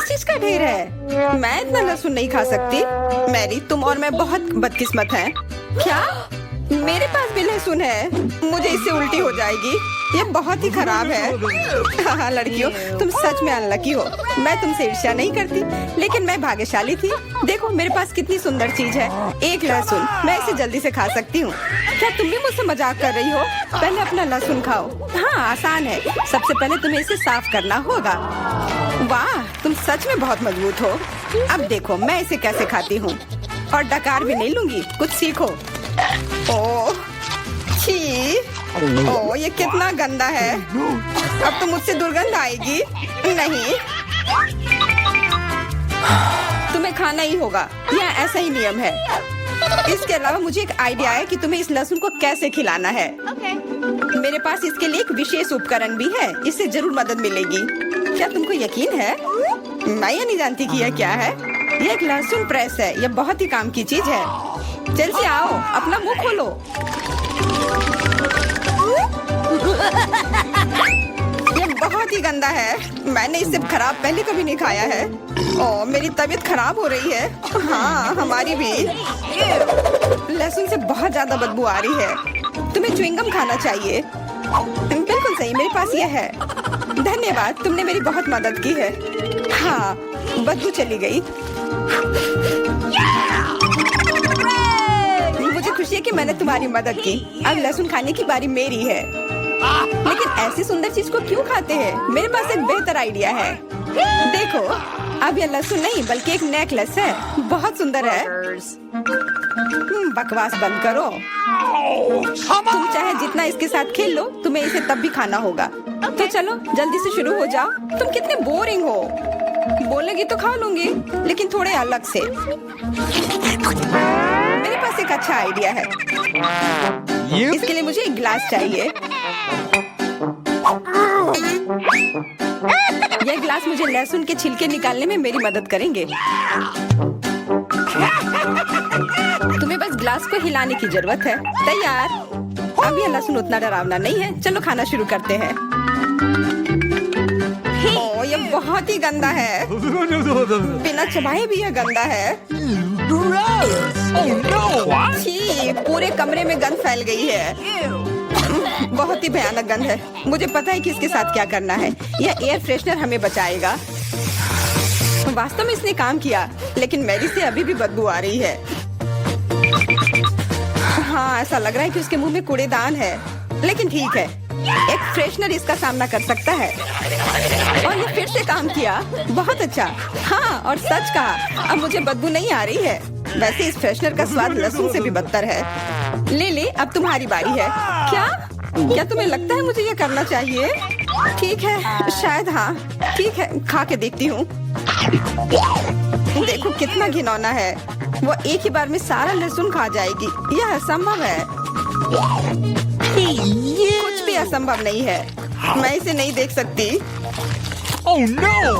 चीज का ढेर है। मैं इतना लहसुन नहीं खा सकती। मैरी, तुम और मैं बहुत बदकिस्मत हैं। क्या मेरे पास भी लहसुन है? मुझे इससे उल्टी हो जाएगी। ये बहुत ही खराब है। हाँ लड़कियों, तुम सच में अनलकी हो। मैं तुमसे ईर्ष्या नहीं करती, लेकिन मैं भाग्यशाली थी। देखो मेरे पास कितनी सुंदर चीज है, एक लहसुन। मैं इसे जल्दी से खा सकती हूँ। क्या तुम भी मुझसे मजाक कर रही हो? पहले अपना लहसुन खाओ। हाँ आसान है। सबसे पहले तुम्हें इसे साफ करना होगा। वाह, तुम सच में बहुत मजबूत हो। अब देखो मैं इसे कैसे खाती हूँ, और डकार भी नहीं लूंगी। कुछ सीखो। ओह छी, ओह ये कितना गंदा है। अब तो मुझसे दुर्गंध आएगी। नहीं, तुम्हें खाना ही होगा, यह ऐसा ही नियम है। इसके अलावा मुझे एक आइडिया है कि तुम्हें इस लहसुन को कैसे खिलाना है। मेरे पास इसके लिए एक विशेष उपकरण भी है, इससे जरूर मदद मिलेगी। क्या तुमको यकीन है? मैं ये नहीं जानती कि यह क्या है। यह एक लहसुन प्रेस है। यह बहुत ही काम की चीज है। जल्दी आओ, अपना मुंह खोलो। ये बहुत ही गंदा है। मैंने इससे खराब पहले कभी नहीं खाया है। ओह मेरी तबीयत खराब हो रही है। हाँ हमारी भी। लहसुन से बहुत ज्यादा बदबू आ रही है। तुम्हें च्युइंगम खाना चाहिए। बिल्कुल सही, मेरे पास यह है। धन्यवाद, तुमने मेरी बहुत मदद की है। हाँ बदबू चली गई। मुझे खुशी है कि मैंने तुम्हारी मदद की। अब लहसुन खाने की बारी मेरी है। लेकिन ऐसी सुंदर चीज को क्यों खाते हैं? मेरे पास एक बेहतर आइडिया है। देखो, अब यह लहसुन नहीं बल्कि एक नेकलेस है। बहुत सुंदर है। बकवास बंद करो। तुम चाहे जितना इसके साथ खेल लो, तुम्हें इसे तब भी खाना होगा। तो चलो जल्दी से शुरू हो जाओ। तुम कितने बोरिंग हो। बोलेगी तो खा लूंगी, लेकिन थोड़े अलग से। मेरे पास एक अच्छा आइडिया है। इसके लिए मुझे एक गिलास चाहिए। यह गिलास मुझे लहसुन के छिलके निकालने में मेरी मदद करेंगे। तुम्हें बस गिलास को हिलाने की जरूरत है। तैयार। अब यह लहसुन उतना डरावना नहीं है। चलो खाना शुरू करते हैं। ओह यह बहुत ही गंदा है। बिना चबाए भी यह गंदा है। छी, पूरे कमरे में गंध फैल गई है। बहुत ही भयानक गंध है। मुझे पता है कि इसके साथ क्या करना है। यह एयर फ्रेशनर हमें बचाएगा। वास्तव में इसने काम किया, लेकिन मैरी से अभी भी बदबू आ रही है। हाँ ऐसा लग रहा है कि उसके मुंह में कूड़ेदान है, लेकिन ठीक है, एक फ्रेशनर इसका सामना कर सकता है। और ये फिर से काम किया। बहुत अच्छा। हाँ और सच कहा, अब मुझे बदबू नहीं आ रही है। वैसे इस फ्रेशनर का स्वाद लहसुन से भी बदतर है। ले, अब तुम्हारी बारी है। क्या तुम्हें लगता है मुझे ये करना चाहिए? ठीक है, शायद हाँ। ठीक है, खा के देखती हूँ। देखो कितना घिनौना है। वो एक ही बार में सारा लहसुन खा जाएगी। यह असंभव है। कुछ भी असंभव नहीं है। मैं इसे नहीं देख सकती। Oh no!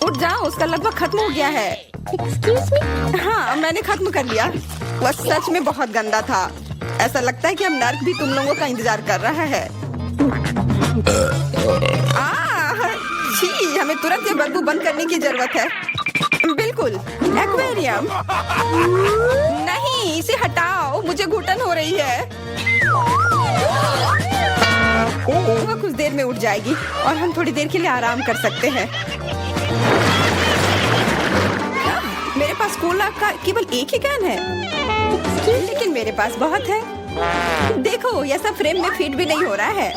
उठ जाओ, उसका लगभग खत्म हो गया है। Excuse me? हाँ मैंने खत्म कर लिया। वह सच में बहुत गंदा था। ऐसा लगता है कि अब नर्क भी तुम लोगों का इंतजार कर रहा है। छी, हमें तुरंत ये बदबू बंद करने की जरूरत है। बिल्कुल, एक्वेरियम। नहीं, इसे हटाओ, मुझे घुटन हो रही है। वह कुछ देर में उठ जाएगी और हम थोड़ी देर के लिए आराम कर सकते हैं। मेरे पास कोला का केवल एक ही कैन है, लेकिन मेरे पास बहुत है। देखो यह सब फ्रेम में फिट भी नहीं हो रहा है।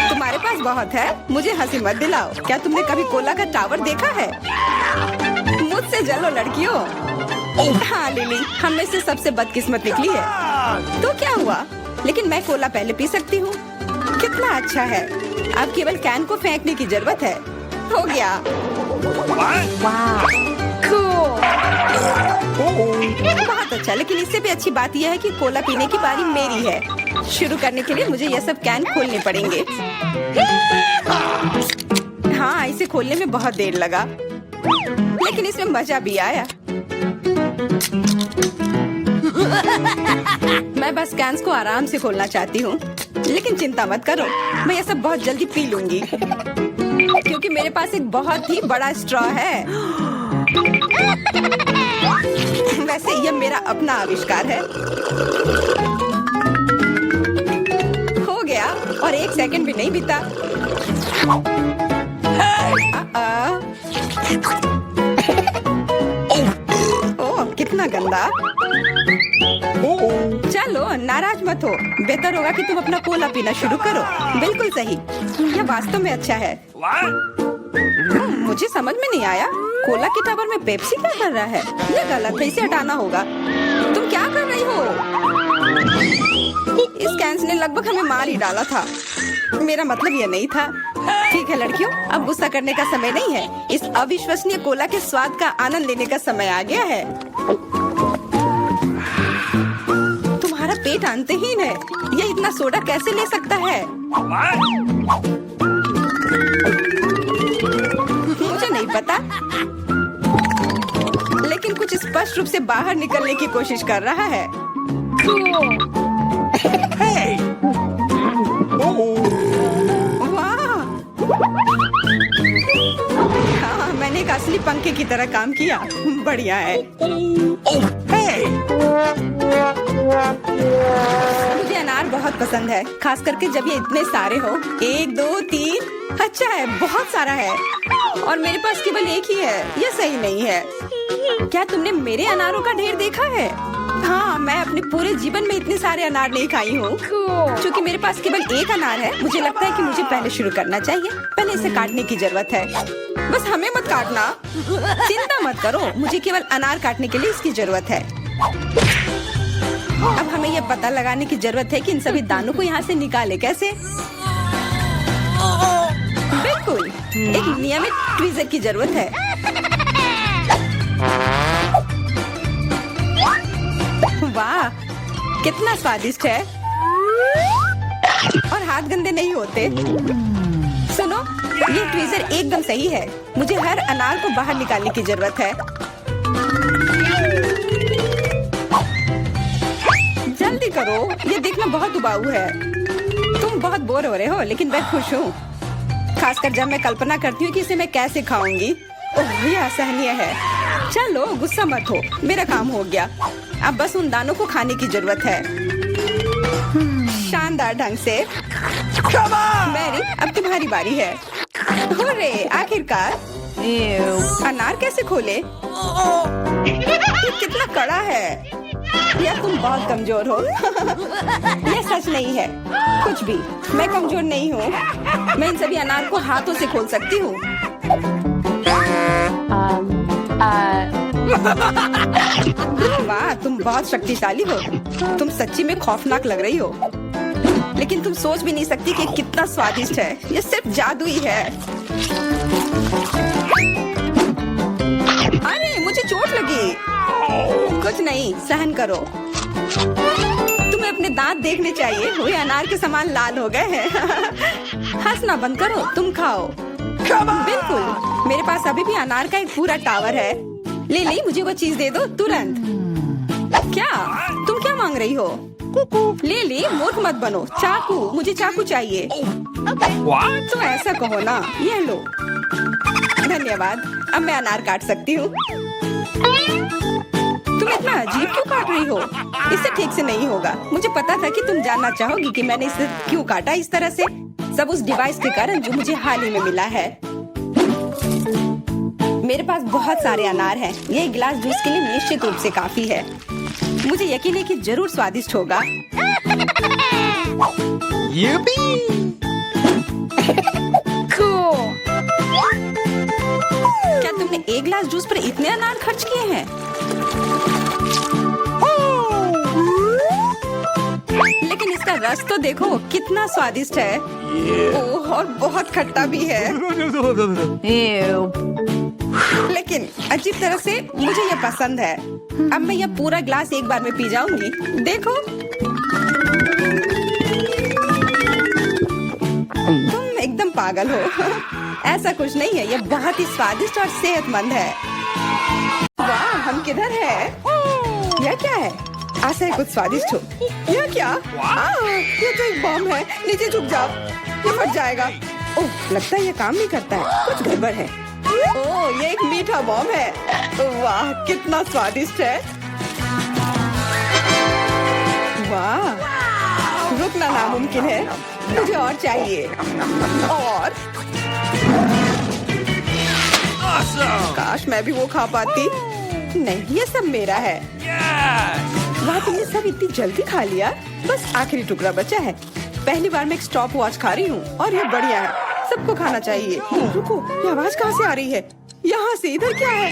तुम्हारे पास बहुत है, मुझे हंसी मत दिलाओ। क्या तुमने कभी कोला का टावर देखा है? मुझसे जलो लड़कियों। हाँ लिली, हम में से सबसे बदकिस्मत निकली है। तो क्या हुआ? लेकिन मैं कोला पहले पी सकती हूँ। कितना अच्छा है। अब केवल कैन को फेंकने की जरूरत है। हो गया। बहुत अच्छा, लेकिन इससे भी अच्छी बात यह है कि कोला पीने की बारी मेरी है। शुरू करने के लिए मुझे यह सब कैन खोलने पड़ेंगे। हाँ इसे खोलने में बहुत देर लगा, लेकिन इसमें मजा भी आया। मैं बस कैंस को आराम से खोलना चाहती हूँ, लेकिन चिंता मत करो, मैं यह सब बहुत जल्दी पी लूंगी। क्योंकि मेरे पास एक बहुत ही बड़ा स्ट्रॉ है। वैसे यह मेरा अपना आविष्कार है। हो गया और 1 सेकंड भी नहीं बीता। ओह, कितना गंदा। चलो नाराज मत हो, बेहतर होगा कि तुम अपना कोला पीना शुरू करो। बिल्कुल सही, यह वास्तव में अच्छा है। मुझे समझ में नहीं आया, कोला के टावर में पेप्सी क्या कर रहा है? यह गलत है, इसे हटाना होगा। तुम क्या कर रही हो? इस कैंस ने लगभग हमें मार ही डाला था। मेरा मतलब यह नहीं था। ठीक है लड़कियों, अब गुस्सा करने का समय नहीं है। इस अविश्वसनीय कोला के स्वाद का आनंद लेने का समय आ गया है। तुम्हारा पेट अंतहीन है। यह इतना सोडा कैसे ले सकता है? मुझे नहीं पता, लेकिन कुछ स्पष्ट रूप से बाहर निकलने की कोशिश कर रहा है। वाह! हाँ, मैंने एक असली पंखे की तरह काम किया। बढ़िया है। मुझे अनार बहुत पसंद है, खास करके जब ये इतने सारे हो। 1 2 3। अच्छा है, बहुत सारा है और मेरे पास केवल एक ही है। यह सही नहीं है। क्या तुमने मेरे अनारों का ढेर देखा है? हाँ, मैं अपने पूरे जीवन में इतने सारे अनार नहीं खाई हूँ। क्योंकि मेरे पास केवल एक अनार है, मुझे लगता है कि मुझे पहले शुरू करना चाहिए। पहले इसे काटने की जरूरत है। बस हमें मत काटना। चिंता मत करो, मुझे केवल अनार काटने के लिए इसकी जरूरत है। अब हमें यह पता लगाने की जरूरत है कि इन सभी दानों को यहाँ से निकाले कैसे। बिल्कुल, एक नियमित ट्वीजर की जरूरत है। वाह, कितना स्वादिष्ट है और हाथ गंदे नहीं होते। सुनो, ये ट्वीजर एकदम सही है। मुझे हर अनार को बाहर निकालने की जरूरत है। जल्दी करो, ये देखना बहुत उबाऊ है। तुम बहुत बोर हो रहे हो, लेकिन मैं खुश हूँ, खासकर जब मैं कल्पना करती हूँ कि इसे मैं कैसे खाऊंगी। ओह, यह असहनीय है। चलो गुस्सा मत हो, मेरा काम हो गया। अब बस उन दानों को खाने की जरूरत है, शानदार ढंग से। मैरी, अब तुम्हारी बारी है। हुर्रे, आखिरकार। अनार कैसे खोले? ये कितना कड़ा है। या तुम बहुत कमजोर हो। यह सच नहीं है। कुछ भी, मैं कमजोर नहीं हूँ। मैं इन सभी अनार को हाथों से खोल सकती हूँ। वाह, तुम बहुत शक्तिशाली हो। तुम सच्ची में खौफनाक लग रही हो, लेकिन तुम सोच भी नहीं सकती कि कितना स्वादिष्ट है। ये सिर्फ जादू ही है। अरे, मुझे चोट लगी। कुछ नहीं, सहन करो। तुम्हें अपने दांत देखने चाहिए, वे अनार के समान लाल हो गए हैं। हंसना बंद करो, तुम खाओ। बिल्कुल, मेरे पास अभी भी अनार का एक पूरा टावर है। ले, मुझे वो चीज दे दो तुरंत। क्या तुम क्या मांग रही हो? ले, मूर्ख मत बनो। चाकू, मुझे चाकू चाहिए। तो ऐसा कहो ना। ये लो। धन्यवाद, अब मैं अनार काट सकती हूँ। तुम इतना अजीब क्यों काट रही हो? इससे ठीक से नहीं होगा। मुझे पता था कि तुम जानना चाहोगी कि मैंने इसे क्यों काटा इस तरह से। सब उस डिवाइस के कारण जो मुझे हाल ही में मिला है। मेरे पास बहुत सारे अनार हैं। ये एक गिलास जूस के लिए निश्चित रूप से काफी है। मुझे यकीन है कि जरूर स्वादिष्ट होगा। क्या तुमने एक गिलास जूस पर इतने अनार खर्च किए हैं? लेकिन इसका रस तो देखो, कितना स्वादिष्ट है। ओह, और बहुत खट्टा भी है। लेकिन अजीब तरह से मुझे यह पसंद है। अब मैं यह पूरा ग्लास एक बार में पी जाऊंगी। देखो, तुम एकदम पागल हो। ऐसा कुछ नहीं है, यह बहुत ही स्वादिष्ट और सेहतमंद है। वाह, हम किधर हैं? यह क्या है? आशा है कुछ स्वादिष्ट हो। यह क्या? ये तो एक बम है। नीचे झुक जाओ, ये फट जाएगा। ओह, लगता है ये काम नहीं करता है, कुछ गड़बड़ है। ओह, ये एक मीठा बॉम्ब है। वाह, कितना स्वादिष्ट है। वाह, रुकना नामुमकिन है, मुझे और चाहिए। और Awesome! काश मैं भी वो खा पाती। नहीं, ये सब मेरा है। Yes! वाह, तुमने सब इतनी जल्दी खा लिया। बस आखिरी टुकड़ा बचा है। पहली बार मैं एक स्टॉप वॉच खा रही हूँ और ये बढ़िया है, सबको खाना चाहिए। रुको, ये आवाज कहाँ से आ रही है? यहाँ से। इधर क्या है?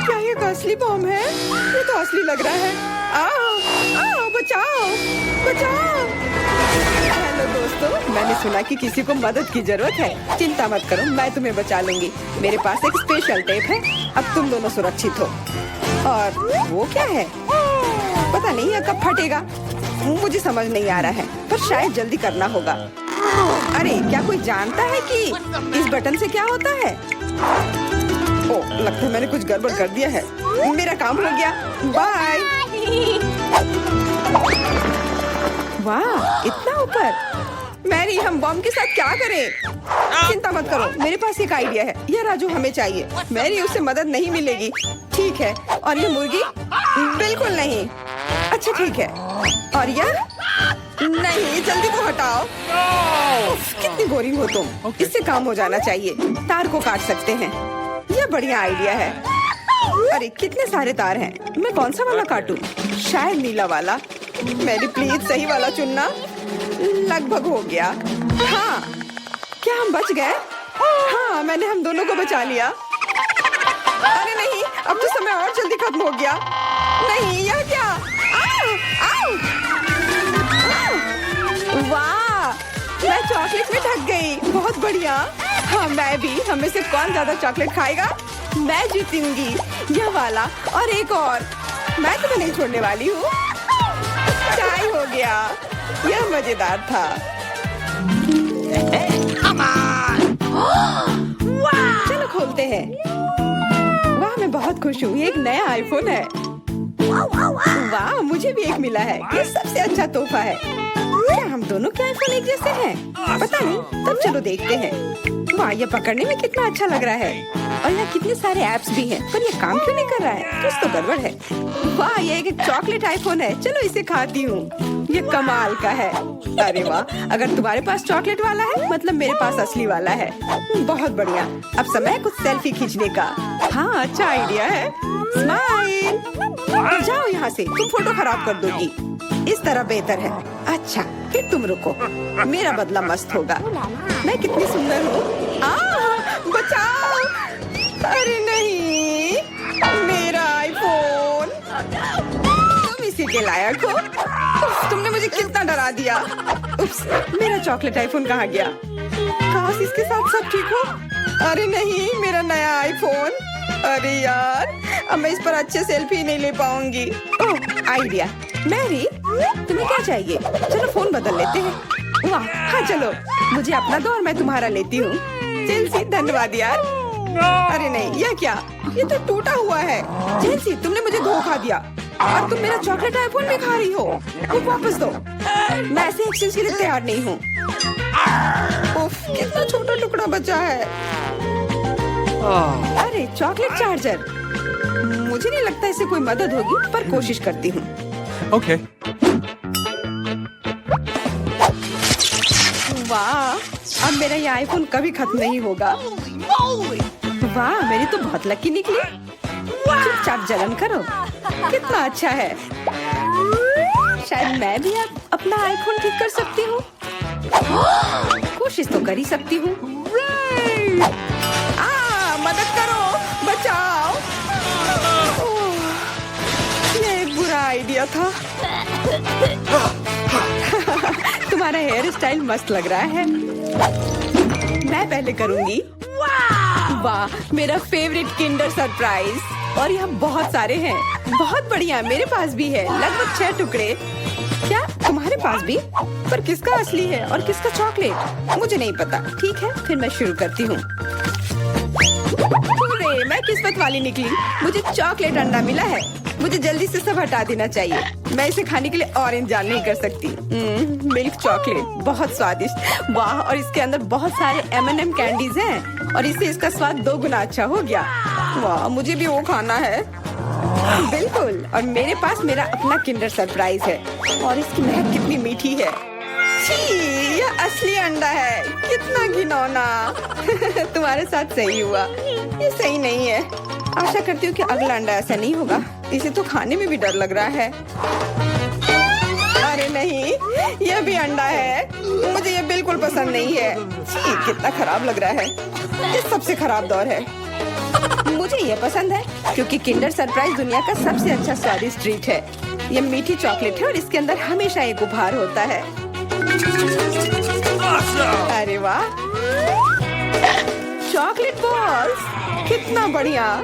क्या ये एक असली बॉम्ब है? ये तो असली लग रहा है। बचाओ, बचाओ। हेलो दोस्तों, मैंने सुना कि किसी को मदद की जरूरत है। चिंता मत करो, मैं तुम्हें बचा लूंगी। मेरे पास एक स्पेशल टेप है। अब तुम दोनों सुरक्षित हो। और वो क्या है? पता नहीं ये कब फटेगा, मुझे समझ नहीं आ रहा है, पर शायद जल्दी करना होगा। अरे, क्या कोई जानता है कि इस बटन से क्या होता है? ओह, लगता है मैंने कुछ गड़बड़ कर दिया है। मेरा काम हो गया, बाय। वाह, इतना ऊपर। मैरी, हम बॉम्ब के साथ क्या करें? चिंता मत करो, मेरे पास एक आइडिया है। ये राजू हमें चाहिए। मैरी, उससे मदद नहीं मिलेगी। ठीक है। और ये मुर्गी? बिल्कुल नहीं। अच्छा ठीक है। और यह? नहीं, जल्दी को हटाओ। उफ, कितनी बोरिंग हो तुम। इससे काम हो जाना चाहिए। तार को काट सकते हैं। यह बढ़िया आइडिया है। अरे, कितने सारे तार हैं। मैं कौन सा वाला काटूं? शायद नीला वाला। मेरी प्लीज सही वाला चुनना। लगभग हो गया। हाँ, क्या हम बच गए? हाँ, मैंने हम दोनों को बचा लिया। अरे नहीं, अब तो समय और जल्दी खत्म हो गया। नहीं, यह क्या? आओ, आओ। वाह, मैं चॉकलेट में ढक गई। बहुत बढ़िया। हाँ, मैं भी। हम में से कौन ज्यादा चॉकलेट खाएगा? मैं जीतूंगी। यह वाला और एक और। मैं तुम्हें नहीं छोड़ने वाली हूँ। चाय हो गया। यह मजेदार था। चलो खोलते हैं। वाह, मैं बहुत खुश हूँ। ये एक नया आईफोन है। वाह, मुझे भी एक मिला है। ये सबसे अच्छा तोहफा है। क्या हम दोनों के आईफोन एक जैसे हैं? पता नहीं, तब चलो देखते हैं। वाह, ये पकड़ने में कितना अच्छा लग रहा है। और यहाँ कितने सारे ऐप्स भी हैं, पर ये काम क्यों नहीं कर रहा है? कुछ तो गड़बड़ है। वाह, ये एक चॉकलेट आईफोन है। चलो इसे खाती हूँ। ये कमाल का है। अरे वाह, अगर तुम्हारे पास चॉकलेट वाला है, मतलब मेरे पास असली वाला है। बहुत बढ़िया। अब समय है कुछ सेल्फी खींचने का। हाँ, अच्छा आइडिया है। स्माइल। जाओ यहाँ से, तुम फोटो खराब कर दोगी। इस तरह बेहतर है। अच्छा, फिर तुम रुको, मेरा बदला मस्त होगा। मैं कितनी सुंदर हूँ। बचाओ। अरे नहीं, मेरा आईफोन। तुम इसी के लायक हो। उफ, तुमने मुझे कितना डरा दिया। उप्स, मेरा चॉकलेट आईफोन कहाँ गया? काश इसके साथ सब ठीक हो। अरे नहीं, मेरा नया आईफोन। अरे यार, अब मैं इस पर अच्छे सेल्फी नहीं ले पाऊंगी। ओह, आइडिया। मैरी, तुम्हें क्या चाहिए? चलो फोन बदल लेते हैं। वाह, हाँ चलो, मुझे अपना दो और मैं तुम्हारा लेती हूँ। जेलसी, धन्यवाद यार। अरे नहीं, यह क्या? ये तो टूटा हुआ है। जेलसी, तुमने मुझे धोखा दिया और तुम मेरा चॉकलेट आईफोन भी खा रही हो। वो वापस दो। मैं ऐसे एक्सचेंज के लिए तैयार नहीं हूँ। उफ, कितना छोटा टुकड़ा बचा है। अरे, चॉकलेट चार्जर। मुझे नहीं लगता इसे कोई मदद होगी, पर कोशिश करती हूँ। Okay. वाह, अब मेरा ये आईफोन कभी खत्म नहीं होगा। वाह, मेरी तो बहुत लकी निकली। चुपचाप जलन करो। कितना अच्छा है। शायद मैं भी अब अपना आईफोन ठीक कर सकती हूँ। कोशिश तो कर ही सकती हूँ। मदद करो, बचाओ। ये एक बुरा आइडिया था। तुम्हारा हेयर स्टाइल मस्त लग रहा है। मैं पहले करूंगी। वाह, मेरा फेवरेट किंडर सरप्राइज। और यहाँ बहुत सारे हैं। बहुत बढ़िया, मेरे पास भी है। लगभग 6 टुकड़े। क्या तुम्हारे पास भी? पर किसका असली है और किसका चॉकलेट? मुझे नहीं पता। ठीक है, फिर मैं शुरू करती हूँ। मैं किस्मत वाली निकली। मुझे चॉकलेट अंडा मिला है। मुझे जल्दी से सब हटा देना चाहिए। मैं इसे खाने के लिए और इंतजार नहीं कर सकती। मिल्क चॉकलेट बहुत स्वादिष्ट, वाह। और इसके अंदर बहुत सारे M&M कैंडीज हैं और इससे इसका स्वाद 2 गुना अच्छा हो गया। वाह, मुझे भी वो खाना है। बिल्कुल, और मेरे पास मेरा अपना किंडर सरप्राइज है और इसकी महक कितनी मीठी है। छी, यह असली अंडा है। कितना घिनौना। तुम्हारे साथ सही हुआ, ये सही नहीं है। आशा करती हूँ कि अगला अंडा ऐसा नहीं होगा। इसे तो खाने में भी डर लग रहा है। अरे नहीं, यह भी अंडा है। मुझे ये बिल्कुल पसंद नहीं है। छी, कितना खराब लग रहा है। ये सबसे खराब दौर है। मुझे ये पसंद है क्योंकि किंडर सरप्राइज दुनिया का सबसे अच्छा स्वादिष्ट ट्रीट है। ये मीठी चॉकलेट है और इसके अंदर हमेशा एक उपहार होता है। Awesome! अरे वाह, चॉकलेट बॉल्स, कितना बढ़िया।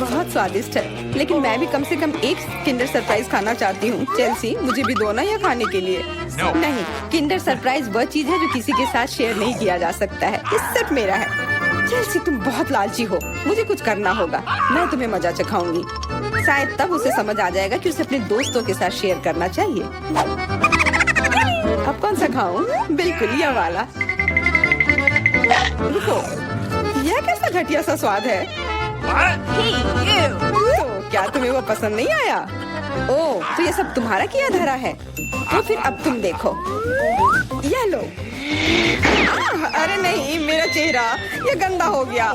बहुत स्वादिष्ट है, लेकिन मैं भी कम से कम एक किंडर सरप्राइज खाना चाहती हूँ। चेल्सी, मुझे भी दो ना यह खाने के लिए। No. नहीं, किंडर सरप्राइज वह चीज है जो किसी के साथ शेयर नहीं किया जा सकता है। ये सिर्फ मेरा है। चेल्सी, तुम बहुत लालची हो। मुझे कुछ करना होगा। मैं तुम्हें मजा चखाऊंगी। शायद तब उसे समझ आ जाएगा कि उसे अपने दोस्तों के साथ शेयर करना चाहिए। अब कौन सा खाऊं? बिल्कुल यह वाला। रुको, यह कैसा घटिया सा स्वाद है। What? तो क्या तुम्हें वो पसंद नहीं आया? ओह, तो ये सब तुम्हारा किया धरा है। तो फिर अब तुम देखो, यह लो। अरे नहीं, मेरा चेहरा ये गंदा हो गया।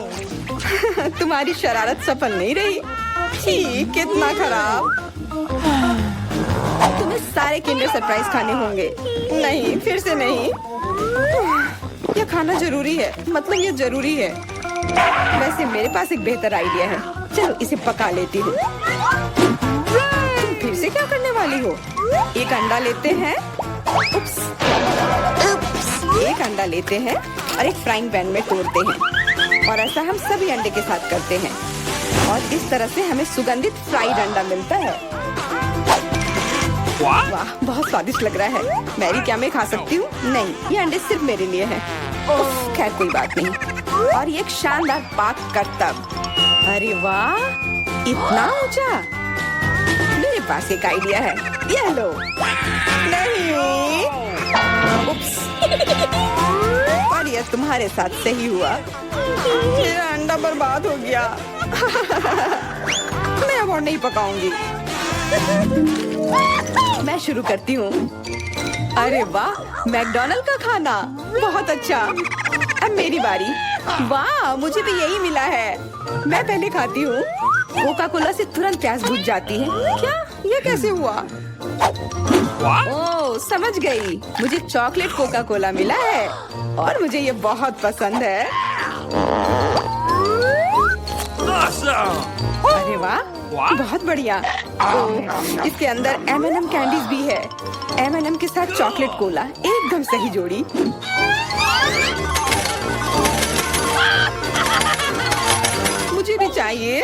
तुम्हारी शरारत सफल नहीं रही। छी, कितना खराब। तुम्हें सारे किंडर सरप्राइज खाने होंगे। नहीं, फिर से नहीं। यह खाना जरूरी है, मतलब ये जरूरी है। वैसे मेरे पास एक बेहतर आइडिया है। चलो इसे पका लेती हूँ। तुम फिर से क्या करने वाली हो? एक अंडा लेते हैं। उप्स, एक अंडा लेते हैं और एक फ्राइंग पैन में तोड़ते हैं और ऐसा हम सभी अंडे के साथ करते हैं और इस तरह से हमें सुगंधित फ्राइड अंडा मिलता है। What? वाह, बहुत स्वादिष्ट लग रहा है। मैरी, क्या मैं खा सकती हूँ? नहीं, ये अंडे सिर्फ मेरे लिए हैं। उफ, खैर कोई बात नहीं। और ये एक शानदार पाक करतब। अरे वाह, इतना ऊंचा। मेरे पास एक आइडिया है। ये लो। नहीं, उप्स। पर यह तुम्हारे साथ सही हुआ। मेरा अंडा बर्बाद हो गया। मैं अब और नहीं पकाऊंगी। मैं शुरू करती हूँ। अरे वाह, मैकडॉनल्ड का खाना, बहुत अच्छा। अब मेरी बारी। वाह, मुझे भी यही मिला है। मैं पहले खाती हूँ। कोका कोला से तुरंत प्यास बुझ जाती है। क्या? ये कैसे हुआ? What? ओह, समझ गई। मुझे चॉकलेट कोका कोला मिला है और मुझे ये बहुत पसंद है। Awesome! अरे वाह, वाह। बहुत बढ़िया। ओह, इसके अंदर M&M कैंडीज भी है। M&M के साथ चॉकलेट कोला, एकदम सही जोड़ी। मुझे भी चाहिए।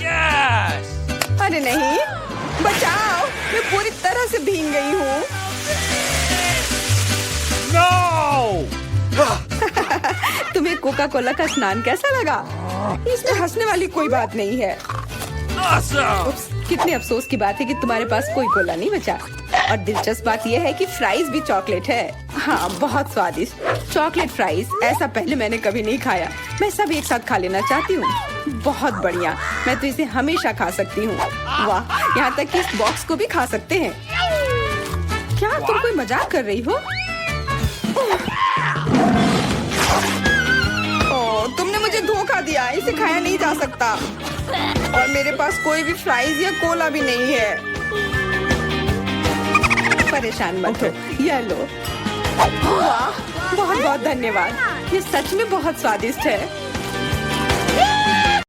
Yes! अरे नहीं, बचाओ, मैं पूरी तरह से भीग गई हूँ। No! तुम्हें कोका कोला का स्नान कैसा लगा? इसमें हंसने वाली कोई बात नहीं है। Awesome! उप्स, कितने अफसोस की बात है कि तुम्हारे पास कोई कोला नहीं बचा। और दिलचस्प बात यह है कि फ्राइज भी चॉकलेट है। हाँ, बहुत स्वादिष्ट चॉकलेट फ्राइज। ऐसा पहले मैंने कभी नहीं खाया। मैं सब एक साथ खा लेना चाहती हूँ। बहुत बढ़िया, मैं तो इसे हमेशा खा सकती हूँ। वाह, यहाँ तक कि इस बॉक्स को भी खा सकते हैं। क्या तुम कोई मजाक कर रही हो? ओह, तुमने मुझे धोखा दिया। इसे खाया नहीं जा सकता और मेरे पास कोई भी फ्राइज या कोला भी नहीं है। परेशान मत हो, यह लो। वाह, बहुत बहुत धन्यवाद। ये सच में बहुत स्वादिष्ट है।